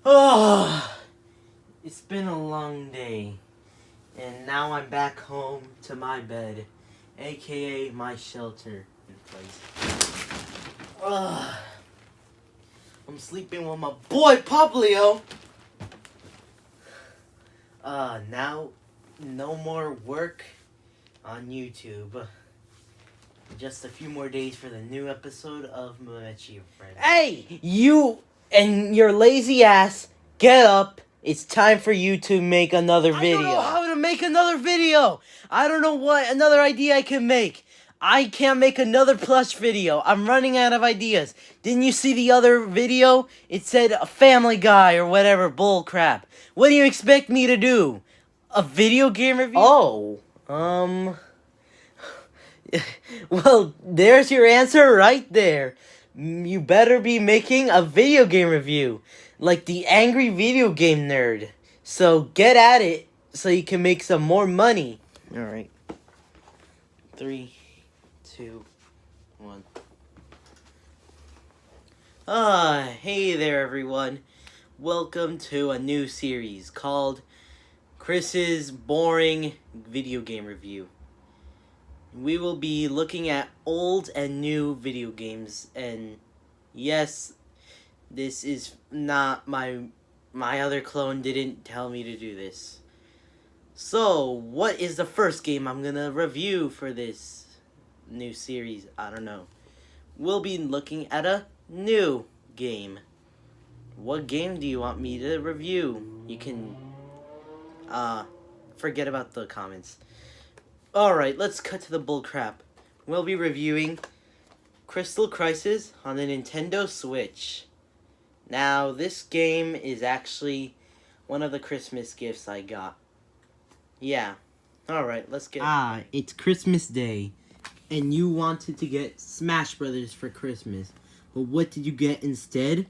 Oh, it's been a long day, and now I'm back home to my bed, aka my shelter in place. I'm sleeping with my boy Poplio. Now, no more work on YouTube. Just a few more days for the new episode of Met Your Friend. Hey, you and your lazy ass, get up. It's time for you to make another video. I don't know how to make another video. I don't know what another idea I can make. I can't make another plush video. I'm running out of ideas. Didn't you see the other video? It said a Family Guy or whatever bull crap. What do you expect me to do? A video game review? Oh, well, there's your answer right there. You better be making a video game review, like the angry video game nerd. So get at it so you can make some more money. Alright. 3, 2, 1. Hey there everyone. Welcome to a new series called Chris's Boring Video Game Review. We will be looking at old and new video games, and yes, this is not my other clone didn't tell me to do this. So, what is the first game I'm gonna review for this new series? I don't know. We'll be looking at a new game. What game do you want me to review? You can, forget about the comments. Alright, let's cut to the bullcrap. We'll be reviewing Crystal Crisis on the Nintendo Switch. Now, this game is actually one of the Christmas gifts I got. Yeah. Alright, let's get... it's Christmas Day, and you wanted to get Smash Brothers for Christmas. But what did you get instead?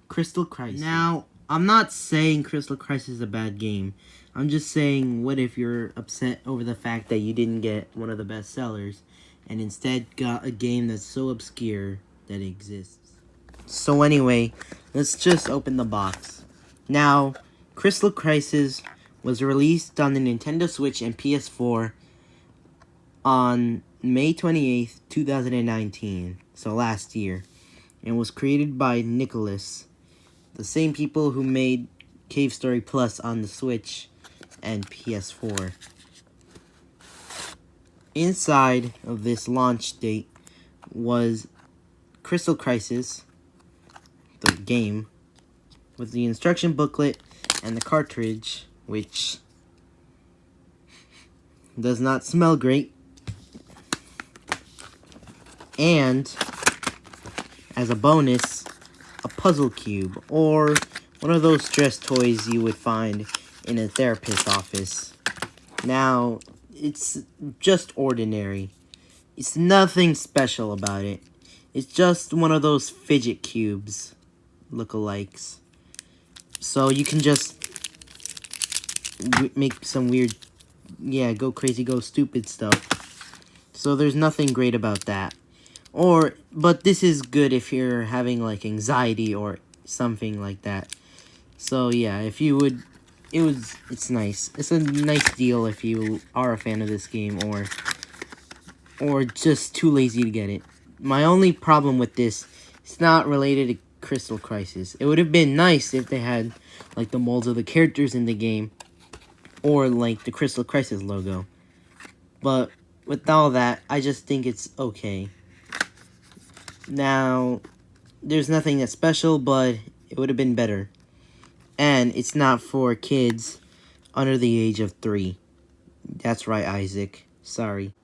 Crystal Crisis. Now, I'm not saying Crystal Crisis is a bad game. I'm just saying, what if you're upset over the fact that you didn't get one of the best sellers and instead got a game that's so obscure that it exists? So anyway, let's just open the box. Now, Crystal Crisis was released on the Nintendo Switch and PS4 on May 28th, 2019, so last year, and was created by Nicholas, the same people who made Cave Story Plus on the Switch and PS4. Inside of this launch date was Crystal Crisis, the game, with the instruction booklet and the cartridge, which does not smell great, and as a bonus, a puzzle cube, or one of those stress toys you would find in a therapist's office. Now, it's just ordinary. It's nothing special about it. It's just one of those fidget cubes lookalikes. So you can just make some weird, go crazy, go stupid stuff. So there's nothing great about that. But this is good if you're having like anxiety or something like that. So yeah, if you would, it's nice. It's a nice deal if you are a fan of this game or just too lazy to get it. My only problem with this, it's not related to Crystal Crisis. It would have been nice if they had like the molds of the characters in the game or like the Crystal Crisis logo. But with all that, I just think it's okay. Now, there's nothing that's special, but it would have been better. And it's not for kids under the age of 3. That's right, Isaac. Sorry.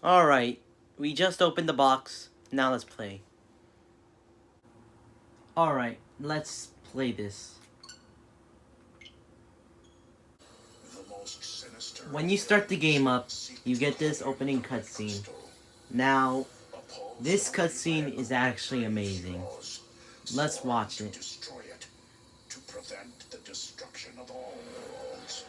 Alright, we just opened the box. Now let's play. Alright, let's play this. When you start the game up, you get this opening cutscene. Now, this cutscene is actually amazing. Let's watch it. To prevent the destruction of all worlds.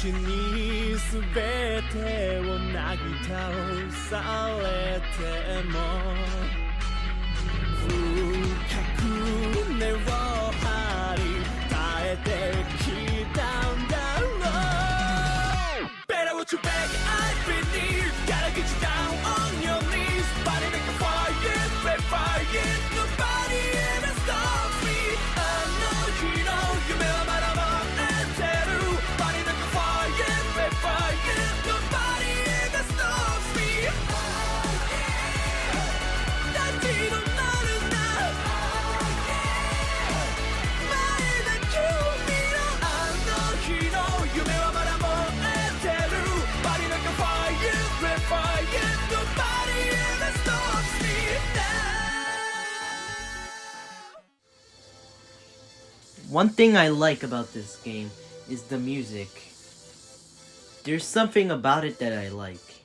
ちに全てをなぎ倒されても深く根を張り耐えてきたんだろう Better watch your back, I believe Gotta get you down on your knees Body like a fire, red fire Nobody ever stops me あの日の夢はまだ待ってる Body like a fire, red fire Nobody ever stops me 立ち止まるな前だけを見ろあの日の夢はまだ持ってる Body like a fire, red fire Nobody ever stops me now One thing I like about this game is the music. There's something about it that I like.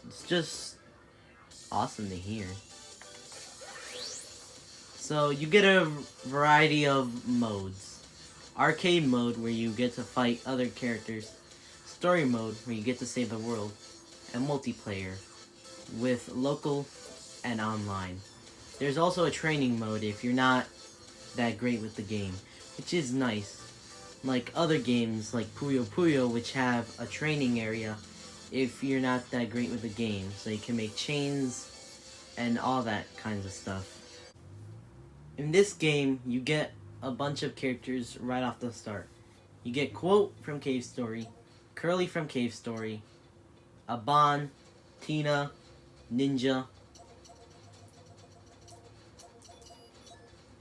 It's just awesome to hear. So you get a variety of modes. Arcade mode where you get to fight other characters. Story mode where you get to save the world. And multiplayer with local and online. There's also a training mode if you're not that great with the game, which is nice. Like other games like Puyo Puyo, which have a training area if you're not that great with the game, so you can make chains and all that kinds of stuff. In this game, you get a bunch of characters right off the start. You get Quote from Cave Story, Curly from Cave Story, Aban, Tina, Ninja,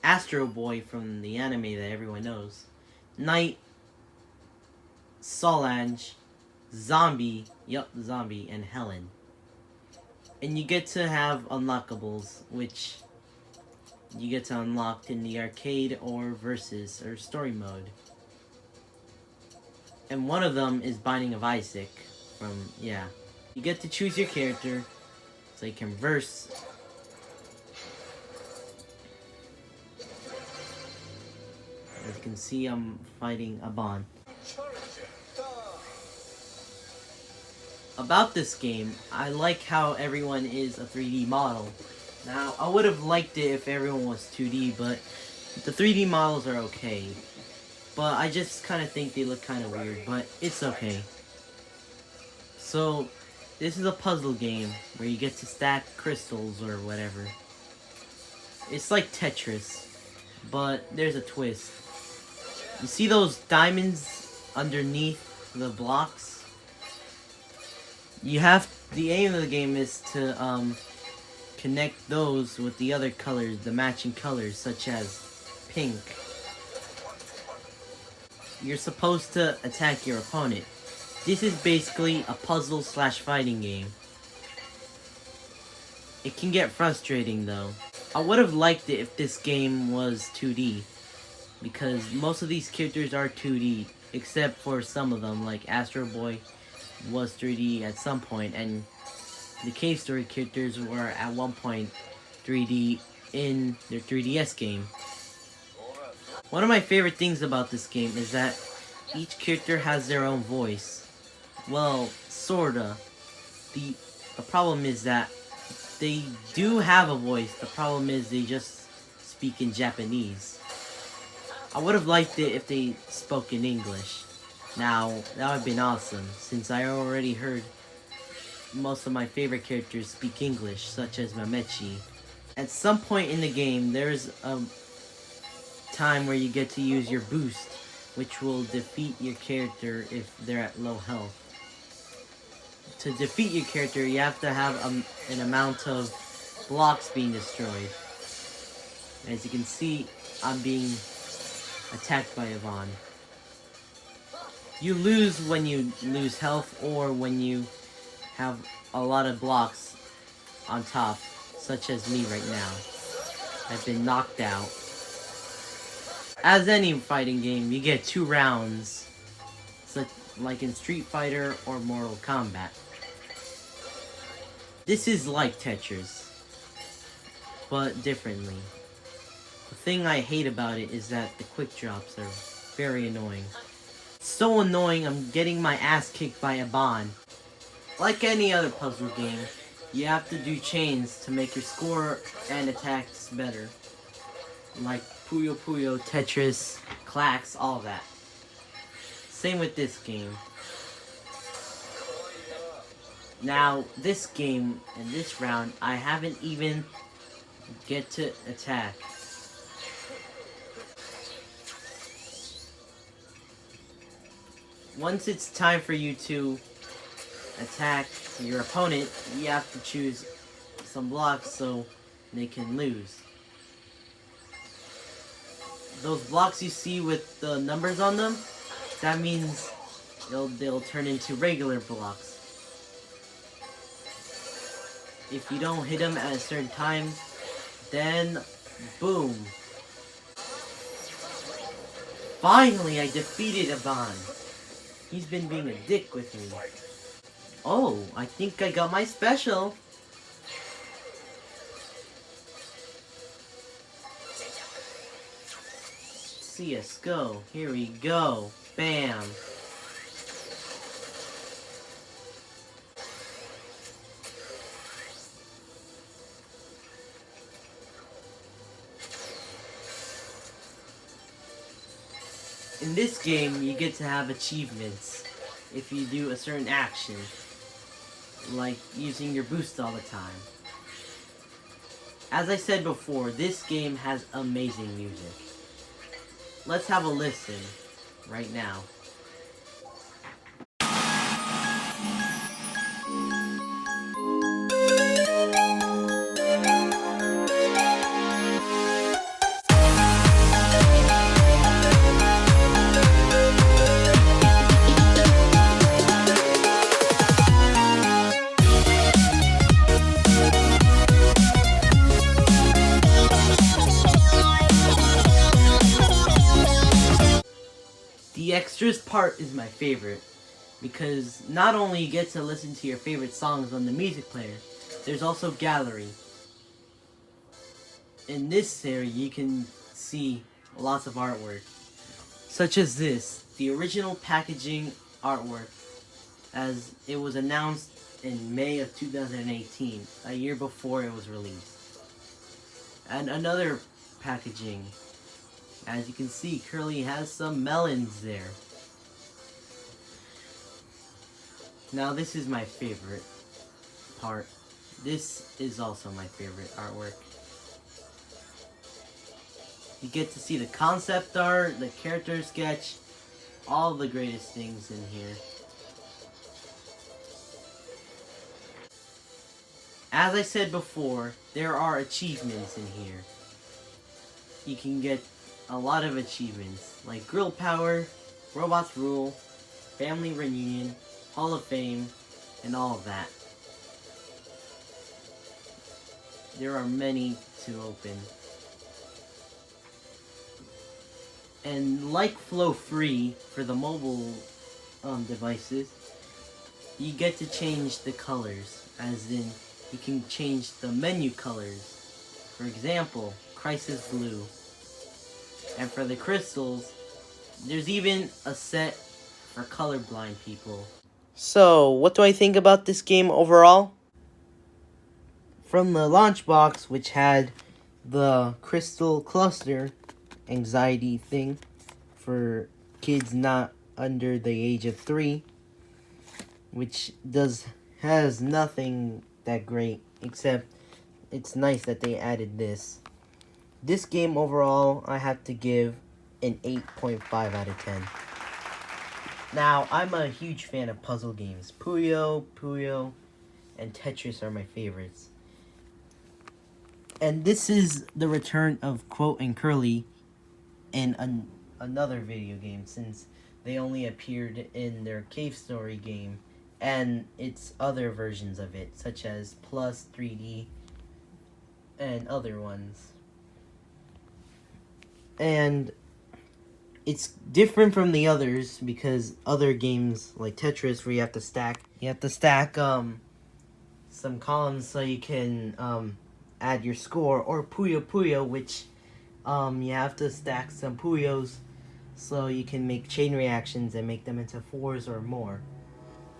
Astro Boy from the anime that everyone knows, Knight, Solange, Zombie, Zombie, and Helen. And you get to have unlockables, which you get to unlock in the arcade or versus or story mode. And one of them is Binding of Isaac from, You get to choose your character, so you can verse. As you can see, I'm fighting Aban. About this game, I like how everyone is a 3D model. Now, I would have liked it if everyone was 2D, but the 3D models are okay. But I just kind of think they look kind of weird, but it's okay. So, this is a puzzle game where you get to stack crystals or whatever. It's like Tetris, but there's a twist. You see those diamonds underneath the blocks? The aim of the game is to connect those with the other colors, the matching colors, such as pink. You're supposed to attack your opponent. This is basically a puzzle / fighting game. It can get frustrating though. I would have liked it if this game was 2D, because most of these characters are 2D, except for some of them, like Astro Boy was 3D at some point, and the Cave Story characters were at one point 3D in their 3DS game. One of my favorite things about this game is that each character has their own voice. Well, sorta. The problem is that they do have a voice. The problem is they just speak in Japanese. I would have liked it if they spoke in English. Now, that would have been awesome, since I already heard most of my favorite characters speak English, such as Mamechi. At some point in the game, there's a time where you get to use your boost, which will defeat your character if they're at low health. To defeat your character, you have to have an amount of blocks being destroyed. As you can see, I'm being attacked by Yvonne. You lose when you lose health or when you have a lot of blocks on top, such as me right now. I've been knocked out. As any fighting game, you get 2 rounds, such like in Street Fighter or Mortal Kombat. This is like Tetris, but differently. The thing I hate about it is that the quick drops are very annoying. So annoying, I'm getting my ass kicked by a Bond. Like any other puzzle game, you have to do chains to make your score and attacks better. Like Puyo Puyo, Tetris, Clacks, all that. Same with this game. Now, this game, in this round, I haven't even get to attack. Once it's time for you to attack your opponent, you have to choose some blocks so they can lose. Those blocks you see with the numbers on them, that means they'll turn into regular blocks. If you don't hit them at a certain time, then boom. Finally, I defeated Aban. He's been being a dick with me. Oh, I think I got my special. CSGO. Here we go. Bam. In this game, you get to have achievements if you do a certain action, like using your boost all the time. As I said before, this game has amazing music. Let's have a listen right now. The extras part is my favorite, because not only you get to listen to your favorite songs on the music player, there's also gallery. In this area you can see lots of artwork, such as this, the original packaging artwork, as it was announced in May of 2018, a year before it was released. And another packaging. As you can see, Curly has some melons there. Now this is my favorite part. This is also my favorite artwork. You get to see the concept art, the character sketch, all the greatest things in here. As I said before, there are achievements in here. You can get a lot of achievements, like Girl Power, Robots Rule, Family Reunion, Hall of Fame, and all of that. There are many to open. And like Flow Free for the mobile devices, you get to change the colors, as in you can change the menu colors. For example, Crisis Blue. And for the crystals, there's even a set for colorblind people. So, what do I think about this game overall? From the launch box, which had the crystal cluster anxiety thing for kids not under the age of 3, which has nothing that great, except it's nice that they added this. This game overall, I have to give an 8.5 out of 10. Now, I'm a huge fan of puzzle games. Puyo, and Tetris are my favorites. And this is the return of Quote and Curly in another video game, since they only appeared in their Cave Story game and its other versions of it, such as Plus 3D and other ones. And it's different from the others because other games like Tetris, where you have to stack some columns so you can add your score, or Puyo Puyo, which you have to stack some Puyos so you can make chain reactions and make them into 4s or more.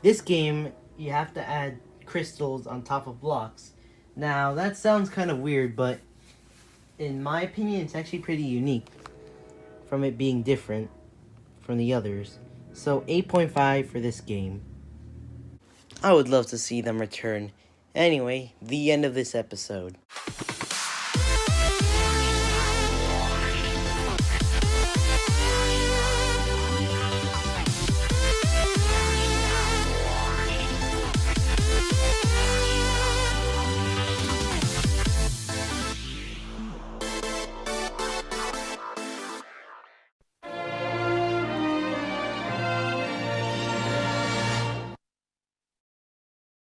This game, you have to add crystals on top of blocks. Now, that sounds kind of weird, but in my opinion, it's actually pretty unique from it being different from the others. So 8.5 for this game. I would love to see them return. Anyway, the end of this episode.